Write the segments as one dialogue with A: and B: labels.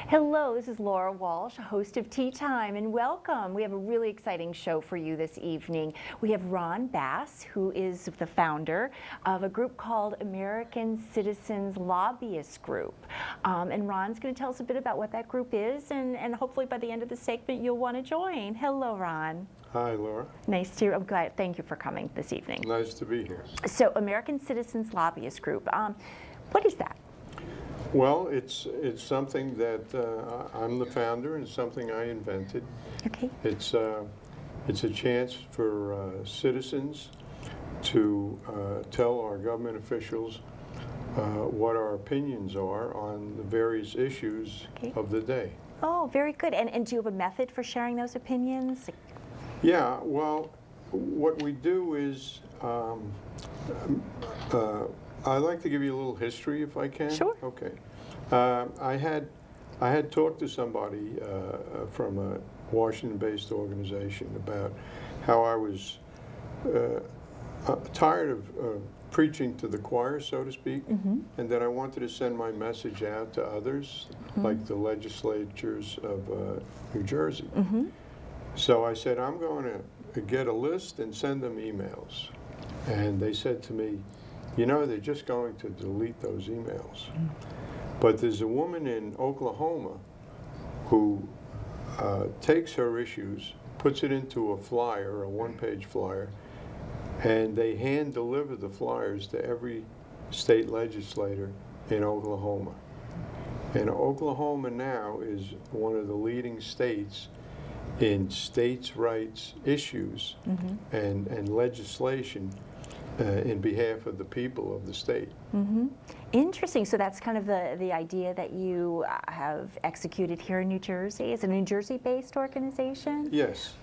A: Hello, this is Laura Walsh, host of Tea Time, and welcome. We have a really exciting show for you this evening. We have Ron Bass, who is the founder of a group called American Citizens Lobbyist Group. And Ron's going to tell us a bit about what that group is, and hopefully by the end of the segment you'll want to join. Hello, Ron.
B: Hi, Laura.
A: Nice to, I'm glad, thank you for coming this evening.
B: Nice to be here.
A: So, American Citizens Lobbyist Group, what is that?
B: Well, it's something that I'm the founder and something I invented.
A: Okay.
B: It's a chance for citizens to tell our government officials what our opinions are on the various issues of the day.
A: Oh, very good. And do you have a method for sharing those opinions?
B: Yeah, well, what we do is I'd like to give you a little history, if I can.
A: Sure.
B: Okay. I had talked to somebody from a Washington-based organization about how I was tired of preaching to the choir, so to speak, and that I wanted to send my message out to others, like the legislators of New Jersey. So I said, I'm going to get a list and send them emails. And they said to me, you know, they're just going to delete those emails. But there's a woman in Oklahoma who takes her issues, puts it into a flyer, a one-page flyer, and they hand deliver the flyers to every state legislator in Oklahoma. And Oklahoma now is one of the leading states in states' rights issues and legislation in behalf of the people of the state.
A: Interesting. So that's kind of the idea that you have executed here in New Jersey. Is it a New Jersey-based organization?
B: Yes.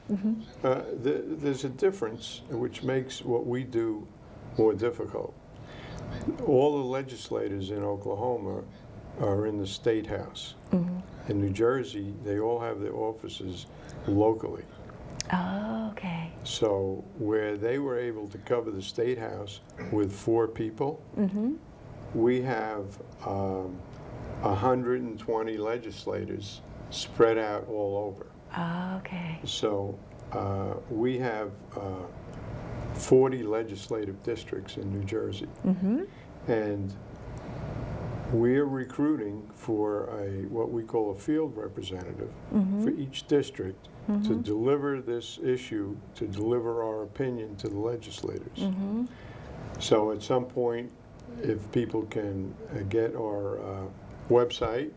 B: There's a difference which makes what we do more difficult. All the legislators in Oklahoma are in the State House. In New Jersey, they all have their offices locally.
A: Oh, okay.
B: So where they were able to cover the State House with 4 people, we have 120 legislators spread out all over.
A: Oh, okay.
B: So we have 40 legislative districts in New Jersey. And we're recruiting for what we call a field representative for each district to deliver this issue, to deliver our opinion to the legislators. So at some point, if people can get our website,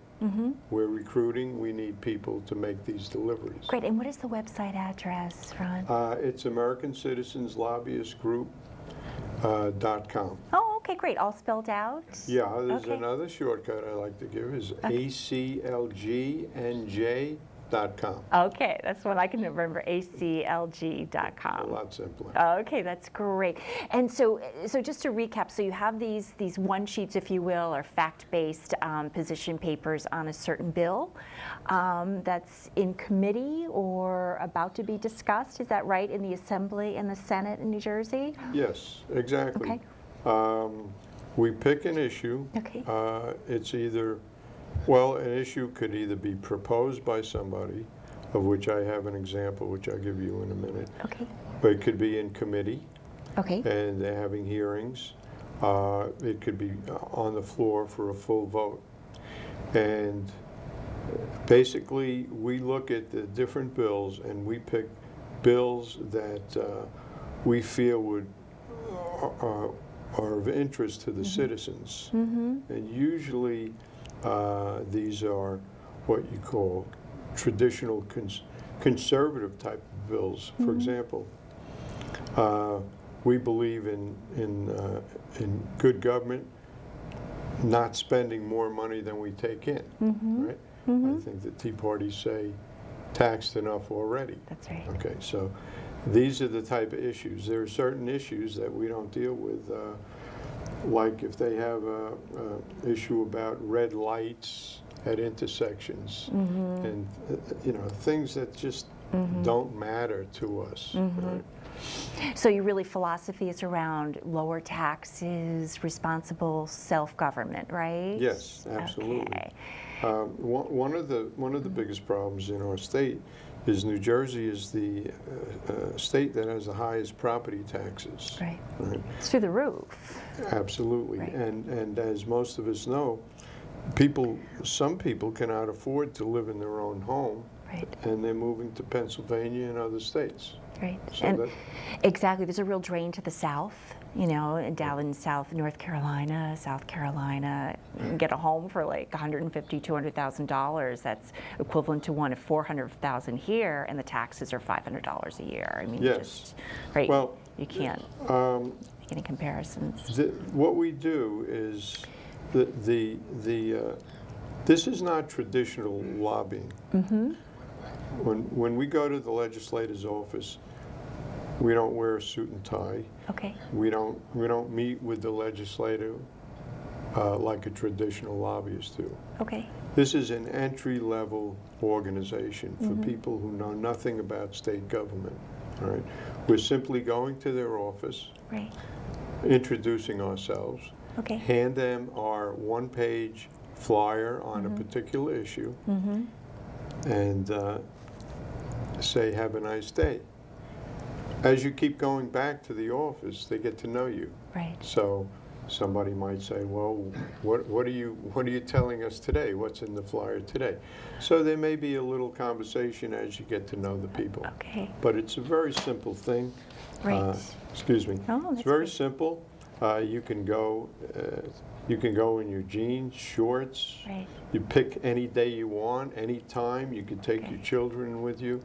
B: we're recruiting, we need people to make these deliveries.
A: Great. And what is the website address, Ron?
B: It's American Citizens Lobbyist Group.com.
A: Oh, okay, great. All spelled out?
B: Yeah, there's another shortcut I like to give is ACLG-NJ.com.
A: Okay, that's what I can remember, ACLG.com.
B: A lot simpler.
A: Okay, that's great. And so just to recap, so you have these one sheets, if you will, or fact-based position papers on a certain bill that's in committee or about to be discussed. Is that right, in the Assembly and the Senate in New Jersey?
B: Yes, exactly.
A: Okay.
B: We pick an issue.
A: Okay.
B: It's either, well, an issue could either be proposed by somebody, of which I have an example, which I'll give you in a minute.
A: Okay.
B: But it could be in committee.
A: Okay.
B: And they're having hearings. It could be on the floor for a full vote. And basically, we look at the different bills and we pick bills that we feel are of interest to the citizens. And usually these are what you call traditional conservative type of bills. For example, we believe in good government, not spending more money than we take in, right? I think the Tea Party say taxed enough already.
A: That's right.
B: Okay, so these are the type of issues. There are certain issues that we don't deal with, like if they have a issue about red lights at intersections and you know, things that just don't matter to us. Right?
A: So your really philosophy is around lower taxes, responsible self-government, right?
B: Yes, absolutely.
A: Okay.
B: One of the biggest problems in our state is New Jersey is the state that has the highest property taxes.
A: Right.
B: Right?
A: It's through the roof.
B: Absolutely.
A: Right.
B: And as most of us know, some people cannot afford to live in their own home,
A: Right.
B: and they're moving to Pennsylvania and other states.
A: Right.
B: So
A: And
B: that,
A: exactly, there's a real drain to the south, and down in North Carolina, South Carolina, you can get a home for like $150,000, $200,000. That's equivalent to one of $400,000 here, and the taxes are $500 a year. I mean,
B: Yes.
A: just, right,
B: Well,
A: you can't make any comparisons.
B: what we do is this is not traditional lobbying.
A: Mm-hmm.
B: When we go to the legislator's office, we don't wear a suit and tie.
A: Okay.
B: We don't meet with the legislator like a traditional lobbyist do.
A: Okay.
B: This is an entry-level organization for people who know nothing about state government. All right, we're simply going to their office,
A: Right.
B: introducing ourselves,
A: Okay.
B: hand them our one-page flyer on a particular issue, and say, "Have a nice day." As you keep going back to the office, they get to know you.
A: Right.
B: So somebody might say, "Well, what are you telling us today? What's in the flyer today?" So there may be a little conversation as you get to know the people.
A: Okay.
B: But it's a very simple thing.
A: Right.
B: Excuse me.
A: Oh,
B: It's
A: that's
B: very
A: good.
B: simple. You can go in your jeans, shorts.
A: Right.
B: You pick any day you want, any time. You can take
A: Okay.
B: your children with you.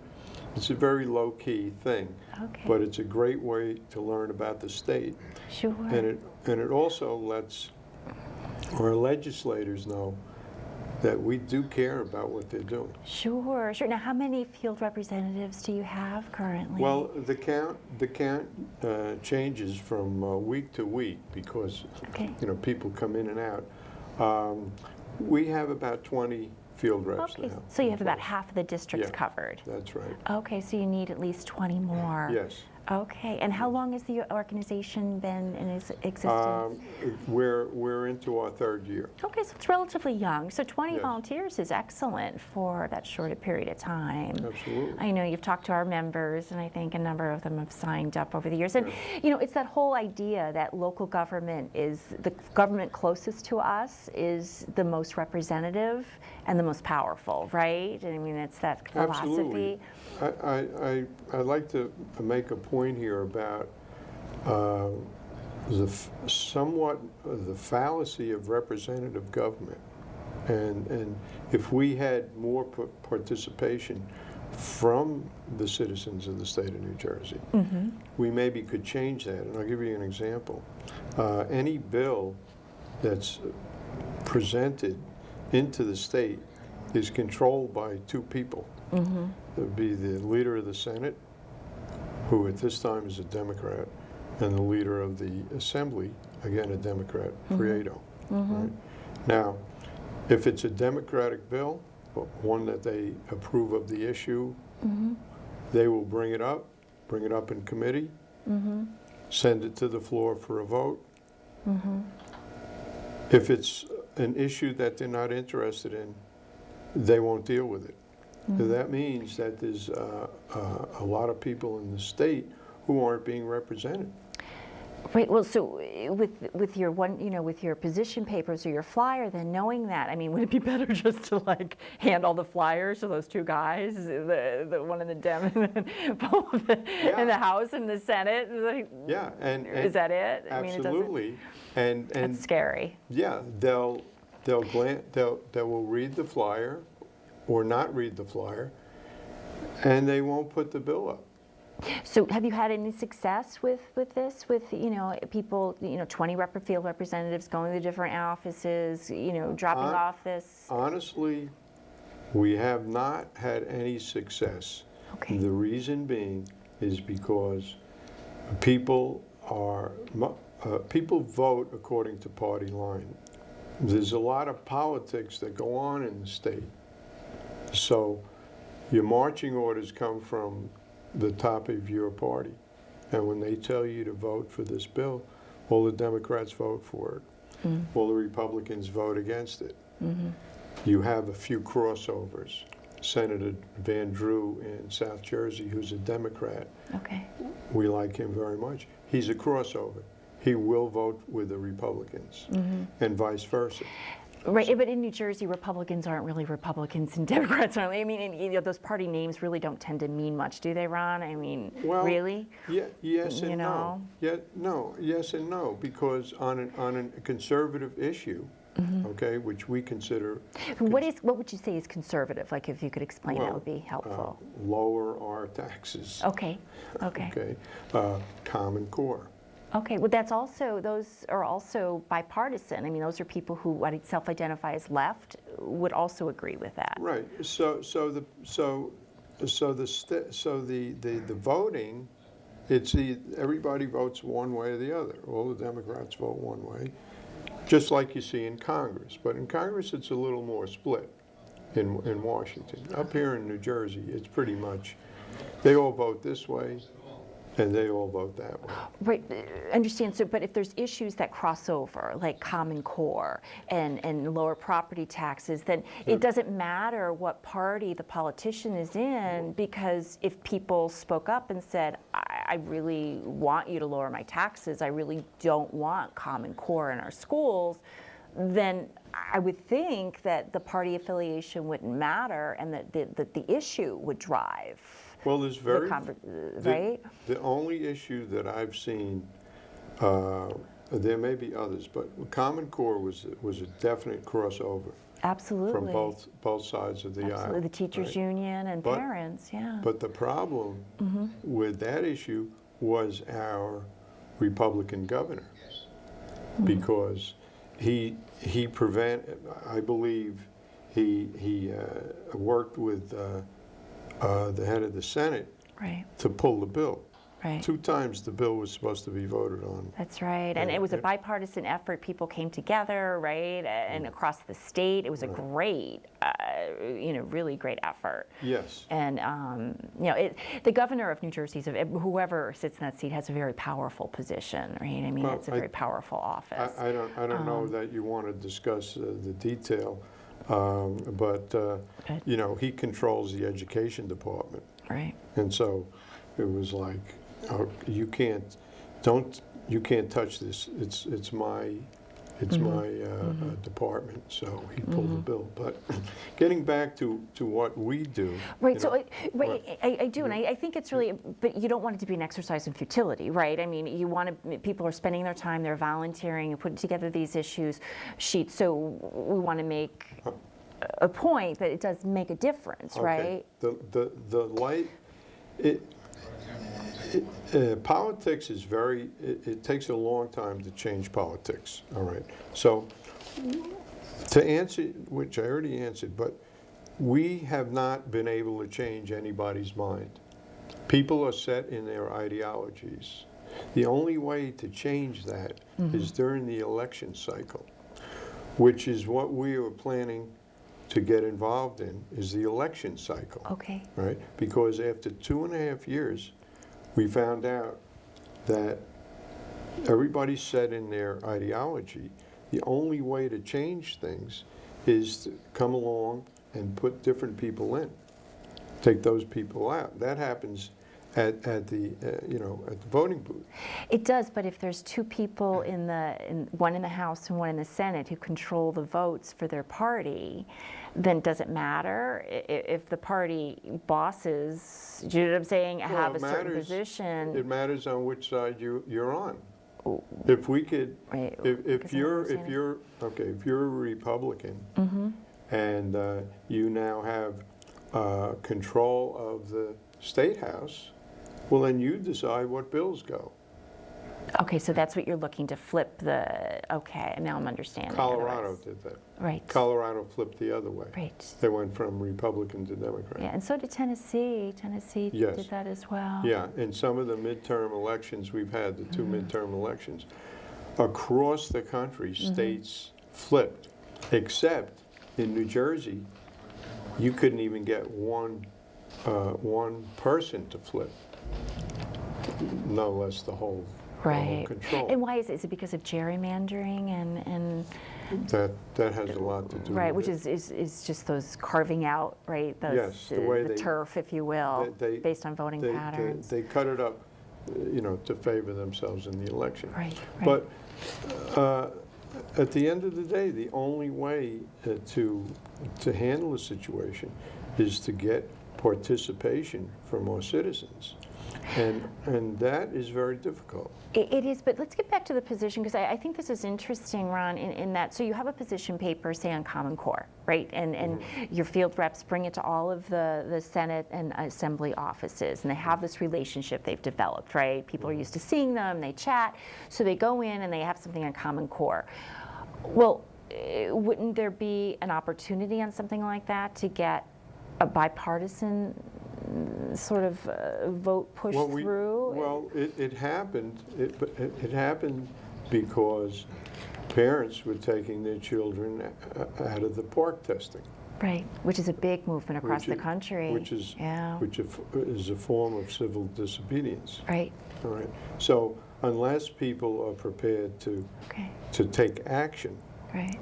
B: It's a very low-key thing,
A: Okay.
B: but it's a great way to learn about the state.
A: Sure.
B: And it also lets our legislators know that we do care about what they're doing.
A: Sure. Now, how many field representatives do you have currently?
B: Well, the count changes from week to week because
A: Okay.
B: people come in and out. We have about 20 field reps
A: Okay,
B: now.
A: so you have about half of the districts
B: Yeah.
A: covered.
B: That's right.
A: Okay, so you need at least 20 more.
B: Yes.
A: Okay, and how long has the organization been in existence?
B: We're into our third year.
A: Okay, so it's relatively young. So 20
B: Yes.
A: volunteers is excellent for that short a period of time.
B: Absolutely.
A: I know you've talked to our members, and I think a number of them have signed up over the years. And, it's that whole idea that local government is, the government closest to us is the most representative and the most powerful, right? I mean, it's that philosophy.
B: Absolutely. I'd like to make a point here about the fallacy of representative government, and if we had more participation from the citizens of the state of New Jersey, we maybe could change that. And I'll give you an example. Any bill that's presented into the state is controlled by two people. It would be the leader of the Senate, who at this time is a Democrat, and the leader of the Assembly, again a Democrat, Prieto. Right? Now, if it's a Democratic bill, one that they approve of the issue, they will bring it up in committee, send it to the floor for a vote. If it's an issue that they're not interested in, they won't deal with it. So that means that there's a lot of people in the state who aren't being represented.
A: Right. Well, so with your with your position papers or your flyer, then knowing that, I mean, would it be better just to like hand all the flyers to those two guys, the one in the Dem and both in the House and the Senate?
B: Yeah, and
A: is that it? I mean,
B: absolutely. And
A: that's scary.
B: Yeah, they will read the flyer or not read the flyer, and they won't put the bill up.
A: So have you had any success with this, with people, 20 field representatives going to different offices, dropping off this?
B: Honestly, we have not had any success.
A: Okay.
B: The reason being is because people vote according to party line. There's a lot of politics that go on in the state. So your marching orders come from the top of your party, And when they tell you to vote for this bill, all the Democrats vote for it. All the Republicans vote against it. You have a few crossovers. Senator Van Drew in South Jersey, who's a Democrat.
A: Okay.
B: We like him very much. He's a crossover. He will vote with the Republicans, and vice versa.
A: Right, but in New Jersey, Republicans aren't really Republicans and Democrats aren't. I mean, those party names really don't tend to mean much, do they, Ron? I mean,
B: Well,
A: really?
B: Yeah, yes and
A: You know?
B: no. Yes and no, because on a conservative issue, okay, which we consider
A: What would you say is conservative? Like, if you could explain, that
B: Well,
A: would be helpful.
B: lower our taxes.
A: Okay.
B: Okay, Common Core.
A: Okay, well, those are also bipartisan. I mean, those are people who self-identify as left would also agree with that.
B: Right. So the voting, everybody votes one way or the other. All the Democrats vote one way, just like you see in Congress. But in Congress, it's a little more split. In Washington, up here in New Jersey, it's pretty much they all vote this way, and they all vote that way.
A: Right, understand. So, but if there's issues that cross over, like Common Core and lower property taxes, then it doesn't matter what party the politician is in, because if people spoke up and said, I really want you to lower my taxes, I really don't want Common Core in our schools, then I would think that the party affiliation wouldn't matter, and that the issue would drive.
B: Well, there's
A: right?
B: The only issue that I've seen, there may be others, but Common Core was a definite crossover
A: Absolutely.
B: from both sides of the
A: Absolutely.
B: aisle.
A: The teachers
B: right?
A: union and
B: But-
A: parents, yeah.
B: But the problem with that issue was our Republican governor, because I believe he worked with the head of the Senate
A: Right,
B: to pull the bill.
A: right.
B: 2 times the bill was supposed to be voted on.
A: That's right. And it was a
B: Yeah.
A: bipartisan effort. People came together, right? And across the state, it was a great, really great effort.
B: Yes.
A: And, the governor of New Jersey, whoever sits in that seat, has a very powerful position, right? I mean,
B: Well,
A: it's a very powerful office.
B: I don't know that you want to discuss the detail, but he controls the education department,
A: Right.
B: and so it was like, oh, you can't touch this. It's my department. So he pulled the bill. But getting back to what we do,
A: Right,
B: you
A: so
B: know,
A: I do, and I think it's really, but you don't want it to be an exercise in futility, right? I mean, people are spending their time, they're volunteering, and putting together these sheets, so we want to make a point that it does make a difference, right?
B: Okay. The light, politics is it takes a long time to change politics, all right? So to answer, which I already answered, but we have not been able to change anybody's mind. People are set in their ideologies. The only way to change that is during the election cycle, which is what we are planning to get involved in, is the election cycle.
A: Okay.
B: Right? Because after 2.5 years, we found out that everybody's set in their ideology. The only way to change things is to come along and put different people in, take those people out. That happens at the voting booth.
A: It does, but if there's 2 people one in the House and one in the Senate who control the votes for their party, then does it matter if the party bosses, do you know what I'm saying, have a certain position?
B: It matters on which side you're on. If we could,
A: Right,
B: if you're a Republican and you now have control of the State House, well, then you decide what bills go.
A: Okay, so that's what you're looking to flip okay, now I'm understanding.
B: Colorado did that.
A: Right.
B: Colorado flipped the other way.
A: Right.
B: They went from Republican to Democrat.
A: Yeah, and so did Tennessee. Tennessee
B: Yes.
A: did that as well.
B: Yeah, in some of the midterm elections we've had, the 2 midterm elections, across the country, states flipped, except in New Jersey, you couldn't even get one person to flip. no less the whole control.
A: And why is it? Is it because of gerrymandering and
B: that has a lot to do
A: right,
B: with
A: which is just those carving out, right? Those,
B: yes, the way
A: the turf, if you will, based on voting patterns.
B: They cut it up, to favor themselves in the election.
A: Right.
B: But at the end of the day, the only way to handle the situation is to get participation from our citizens. And that is very difficult.
A: It is, but let's get back to the position, because I think this is interesting, Ron, in that, so you have a position paper, say, on Common Core, right? And your field reps bring it to all of the Senate and Assembly offices, and they have this relationship they've developed, right? People are used to seeing them, they chat, so they go in and they have something on Common Core. Well, wouldn't there be an opportunity on something like that to get a bipartisan sort of vote pushed through?
B: Well, it happened. It happened because parents were taking their children out of the park testing.
A: Right, which is a big movement across the country.
B: Which is a form of civil disobedience.
A: Right.
B: All right. So unless people are prepared to take action,
A: right,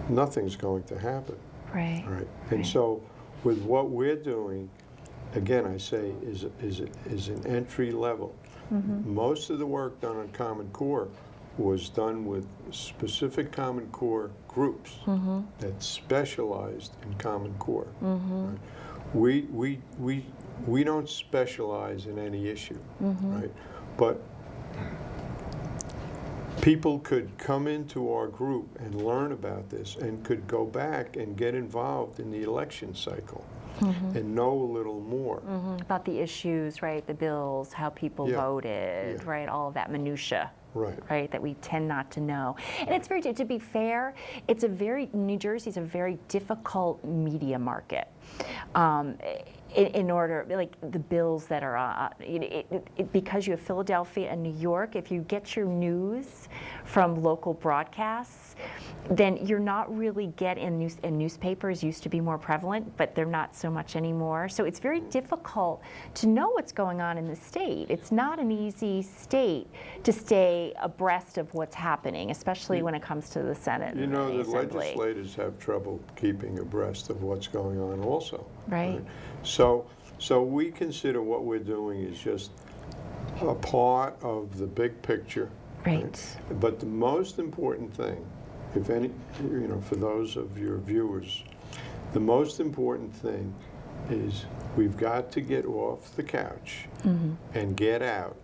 B: nothing's going to happen.
A: Right.
B: All right. And so with what we're doing, again, I say, is an entry level. Most of the work done on Common Core was done with specific Common Core groups that specialized in Common Core. Right? We don't specialize in any issue, right? But people could come into our group and learn about this, and could go back and get involved in the election cycle. And know a little more
A: about the issues, right? The bills, how people voted, right? All of that minutia, right? That we tend not to know. And it's very, to be fair, New Jersey's a very difficult media market. In order, like the bills that are because you have Philadelphia and New York, if you get your news from local broadcasts, then you're not really getting news, and newspapers used to be more prevalent, but they're not so much anymore. So it's very difficult to know what's going on in the state. It's not an easy state to stay abreast of what's happening, especially when it comes to the Senate and the Assembly.
B: The legislators have trouble keeping abreast of what's going on also.
A: Right.
B: So we consider what we're doing is just a part of the big picture.
A: Right.
B: But the most important thing, if any, for those of your viewers, the most important thing is we've got to get off the couch and get out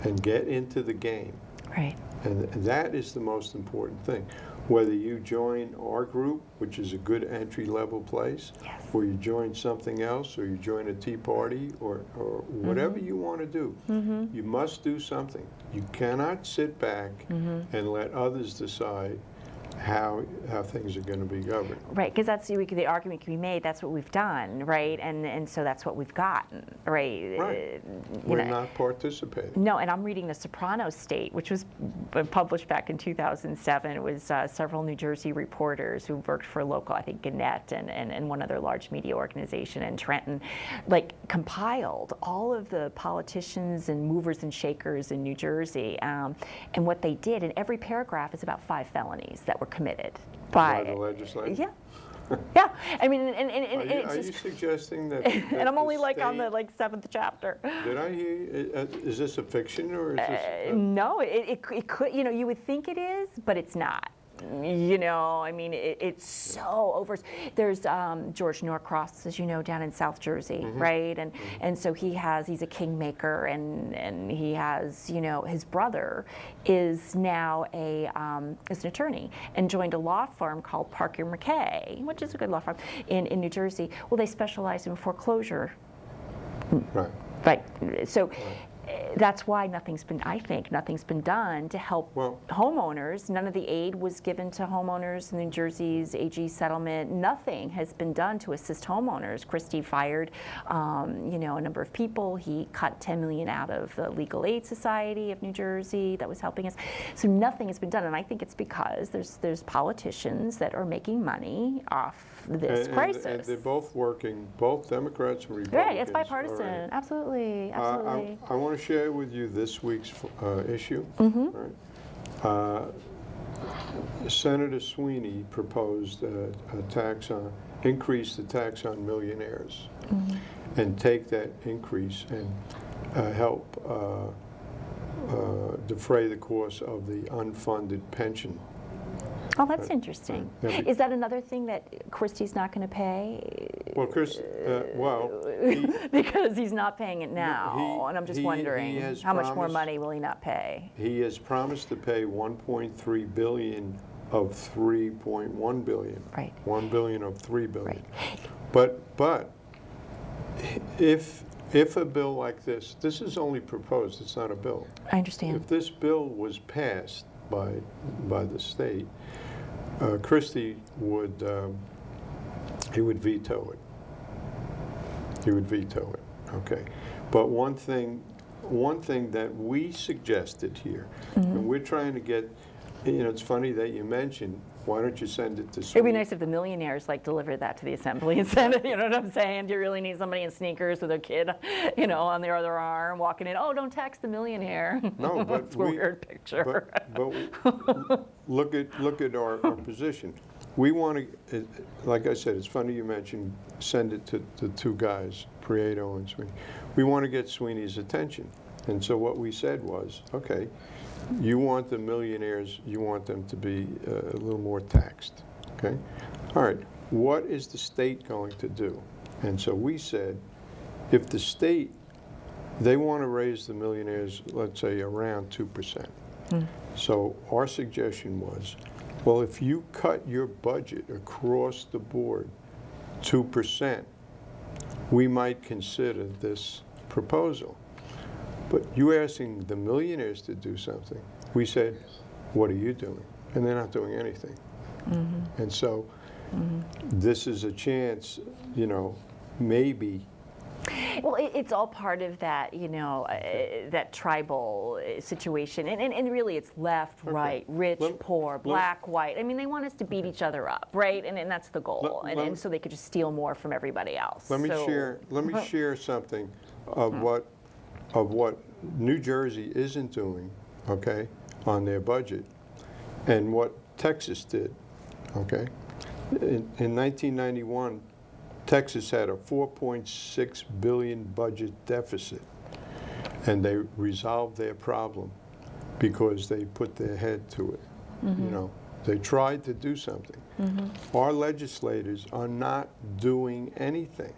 B: and get into the game.
A: Right.
B: And that is the most important thing. Whether you join our group, which is a good entry-level place, or you join something else, or you join a Tea Party, or whatever you want to do, you must do something. You cannot sit back and let others decide how things are going to be governed.
A: Right, because that's the argument can be made. That's what we've done, right? And so that's what we've gotten, right?
B: Right. We're not participating.
A: No, and I'm reading The Sopranos State, which was published back in 2007. It was several New Jersey reporters who worked for local, I think, Gannett and one other large media organization in Trenton, like compiled all of the politicians and movers and shakers in New Jersey, and what they did. And every paragraph is about 5 felonies that were committed
B: by the legislature.
A: Yeah. I mean,
B: are you suggesting that?
A: And I'm only on the 7th chapter.
B: Did I hear you? Is this a fiction or is this?
A: No, it could. You would think it is, but it's not. I mean, it's so over. There's George Norcross, as you know, down in South Jersey, right? And so he's a kingmaker, and he has, his brother is now is an attorney and joined a law firm called Parker McKay, which is a good law firm in New Jersey. Well, they specialize in foreclosure.
B: Right.
A: Right. So. That's why nothing's been done to help homeowners. None of the aid was given to homeowners in New Jersey's AG settlement. Nothing has been done to assist homeowners. Christie fired, a number of people. He cut $10 million out of the Legal Aid Society of New Jersey that was helping us. So nothing has been done, and I think it's because there's politicians that are making money off this crisis.
B: And they're both working, both Democrats and Republicans.
A: Right, it's bipartisan. Absolutely.
B: I want to to share with you this week's issue.
A: Mm-hmm.
B: All right. Senator Sweeney proposed increase the tax on millionaires, and take that increase and help defray the cost of the unfunded pension.
A: Oh, that's interesting.
B: Yeah,
A: Is that another thing that Christie's not going to pay?
B: Well, Chris,
A: Because he's not paying it now, and I'm just
B: he
A: wondering
B: has
A: how much more
B: promised-
A: money will he not pay?
B: he has promised to pay 1.3 billion of 3.1 billion.
A: Right.
B: 1 billion of 3 billion.
A: Right.
B: But if a bill like this is only proposed, it's not a bill.
A: I understand.
B: If this bill was passed by the state, Christie would veto it. He would veto it. Okay. But one thing that we suggested here, and we're trying to get, it's funny that you mentioned, why don't you send it to
A: It'd be nice if the millionaires delivered that to the assembly and sent it. You know what I'm saying? Do you really need somebody in sneakers with a kid, on their other arm walking in? Oh, don't tax the millionaire.
B: No, but
A: That's a weird picture.
B: But look at our position. We want to, like I said, it's funny you mentioned send it to the two guys, Prieto and Sweeney. We want to get Sweeney's attention. And so what we said was, okay, you want the millionaires, you want them to be a little more taxed, okay? All right, what is the state going to do? And so we said, if the state, they want to raise the millionaires, let's say around 2%. So our suggestion was, well, if you cut your budget across the board 2%, we might consider this proposal. But you're asking the millionaires to do something. We said, what are you doing? And they're not doing anything. And so this is a chance, maybe.
A: Well, it's all part of that, that tribal situation. And really it's left, right, rich, poor, black, white. I mean, they want us to beat each other up, right? And that's the goal. And so they could just steal more from everybody else.
B: Let me share something of what New Jersey isn't doing, okay, on their budget, and what Texas did, okay? In 1991, Texas had a $4.6 billion budget deficit, and they resolved their problem because they put their head to it. They tried to do something. Our legislators are not doing anything.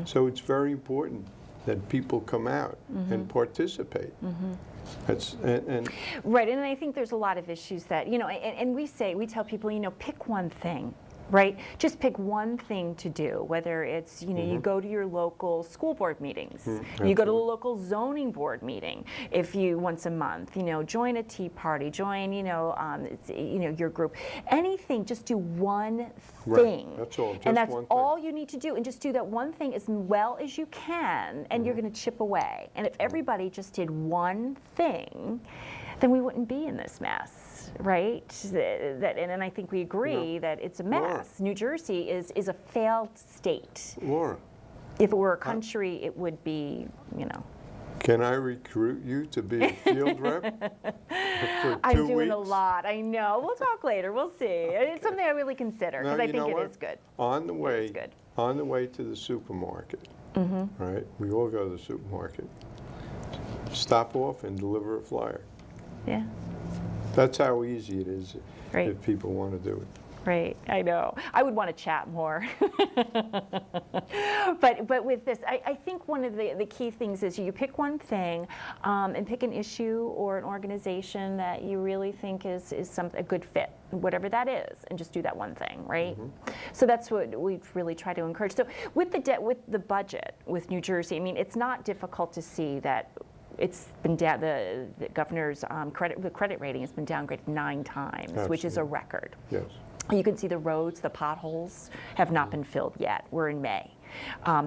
B: So it's very important that people come out and participate.
A: Right, and I think there's a lot of issues that, and we tell people, pick one thing. Right? Just pick one thing to do, whether it's, you go to your local school board meetings, you go to the local zoning board meeting, if you, once a month, join a tea party, join, your group. Anything, just do one thing.
B: Right. That's all, just
A: and that's
B: one thing.
A: all you need to do, and just do that one thing as well as you can, and you're going to chip away. And if everybody just did one thing, then we wouldn't be in this mess. Right? And I think we agree that it's a mess.
B: Laura.
A: New Jersey is a failed state.
B: Laura.
A: If it were a country, it would be,
B: Can I recruit you to be a field rep for 2
A: I'm doing
B: weeks?
A: a lot. I know. We'll talk later. We'll see. It's something I really consider because I think it is good.
B: On the way,
A: It is good.
B: on the way to the supermarket, right? We all go to the supermarket. Stop off and deliver a flyer.
A: Yeah.
B: That's how easy it is
A: Right.
B: if people want to do it.
A: Right, I know. I would want to chat more. But with this, I think one of the key things is you pick one thing and pick an issue or an organization that you really think is a good fit, whatever that is, and just do that one thing, right? So that's what we really try to encourage. So with the budget with New Jersey, I mean, it's not difficult to see that it's been down. The governor's credit rating has been downgraded 9 times, which is a record.
B: Yes.
A: You can see the roads, the potholes have not been filled yet. We're in May.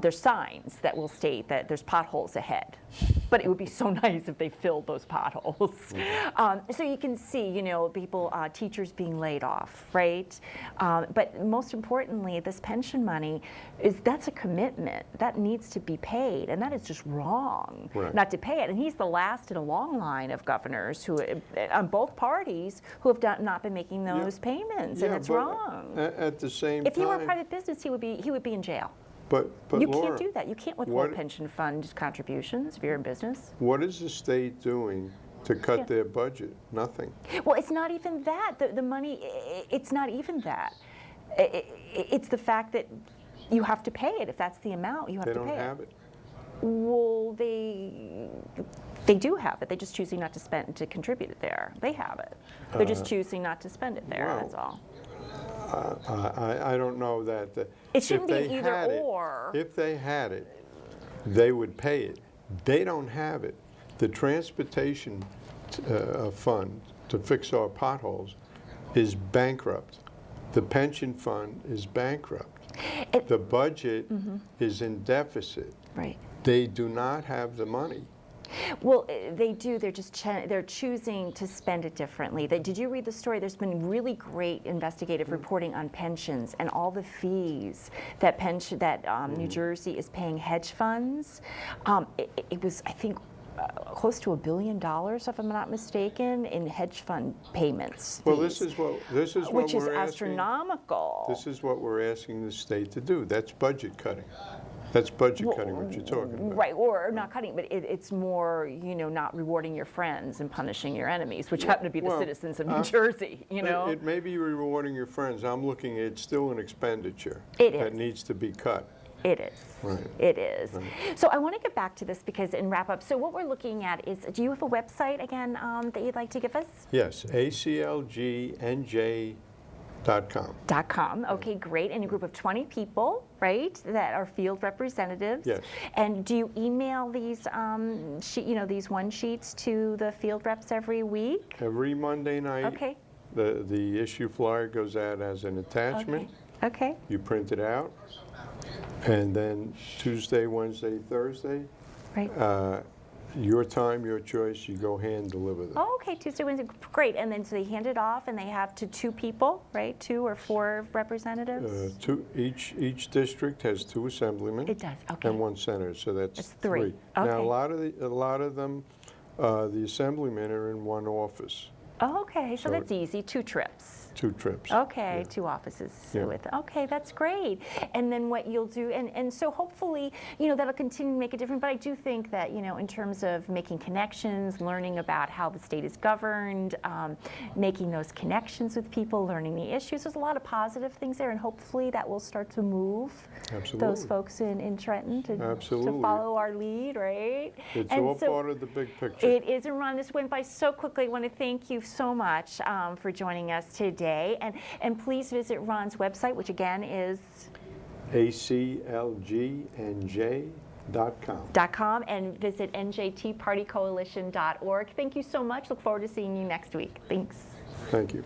A: There's signs that will state that there's potholes ahead. But it would be so nice if they filled those potholes. So you can see, people, teachers being laid off, right? But most importantly, this pension money, that's a commitment. That needs to be paid, and that is just wrong not to pay it. And he's the last in a long line of governors who, on both parties, who have not been making those payments, and it's wrong.
B: At the same time,
A: if he were a private business, he would be in jail.
B: But
A: you
B: Laura,
A: can't do that. You can't withhold pension fund contributions if you're in business.
B: What is the state doing to cut their budget? Nothing.
A: Well, it's not even that. The money, it's not even that. It's the fact that you have to pay it. If that's the amount, you have to pay it.
B: They don't have it.
A: Well, they do have it. They're just choosing not to contribute it there. They have it. They're just choosing not to spend it there. That's all.
B: I don't know that.
A: It shouldn't be an either or.
B: If they had it, they would pay it. They don't have it. The transportation fund to fix our potholes is bankrupt. The pension fund is bankrupt. The budget is in deficit.
A: Right.
B: They do not have the money.
A: Well, they do. They're just they're choosing to spend it differently. Did you read the story? There's been really great investigative reporting on pensions and all the fees that New Jersey is paying hedge funds. It was, I think, close to $1 billion, if I'm not mistaken, in hedge fund payments.
B: Well, this is what
A: which is
B: we're
A: astronomical.
B: This is what we're asking the state to do. That's budget cutting. That's budget cutting, what you're talking about.
A: Right, or not cutting, but it's more, not rewarding your friends and punishing your enemies, which happen to be the citizens of New Jersey,
B: It may be rewarding your friends. I'm looking at it's still an expenditure that needs to be cut.
A: It is.
B: Right.
A: It is. Right. So I want to get back to this and wrap up. So what we're looking at is, do you have a website again that you'd like to give us?
B: Yes, ACLG-NJ.com.
A: .com. Okay, great. And a group of 20 people, right, that are field representatives.
B: Yes.
A: And do you email these, these one sheets to the field reps every week?
B: Every Monday night.
A: Okay.
B: The issue flyer goes out as an attachment.
A: Okay.
B: You print it out, and then Tuesday, Wednesday, Thursday.
A: Right.
B: Your time, your choice, you go hand deliver them.
A: Oh, okay, Tuesday, Wednesday, great. And then so they hand it off and they have to 2 people, right? 2 or 4 representatives?
B: Each district has 2 assemblymen.
A: It does, okay.
B: And 1 senator, so that's
A: 3. Okay.
B: Now, a lot of them, the assemblymen are in 1 office.
A: Oh, okay, so that's easy, 2 trips.
B: 2 trips.
A: Okay,
B: yeah.
A: 2 offices
B: Yeah.
A: with, okay, that's great. And then what you'll do, and so hopefully, that'll continue to make a difference, but I do think that, in terms of making connections, learning about how the state is governed, making those connections with people, learning the issues, there's a lot of positive things there, and hopefully that will start to move those folks in Trenton to follow our lead, right?
B: It's all part of the big picture.
A: It is, and Ron, this went by so quickly. I want to thank you so much for joining us today. And please visit Ron's website, which again is
B: ACLG-NJ.com.
A: and visit njtpartycoalition.org. Thank you so much. Look forward to seeing you next week. Thanks.
B: Thank you.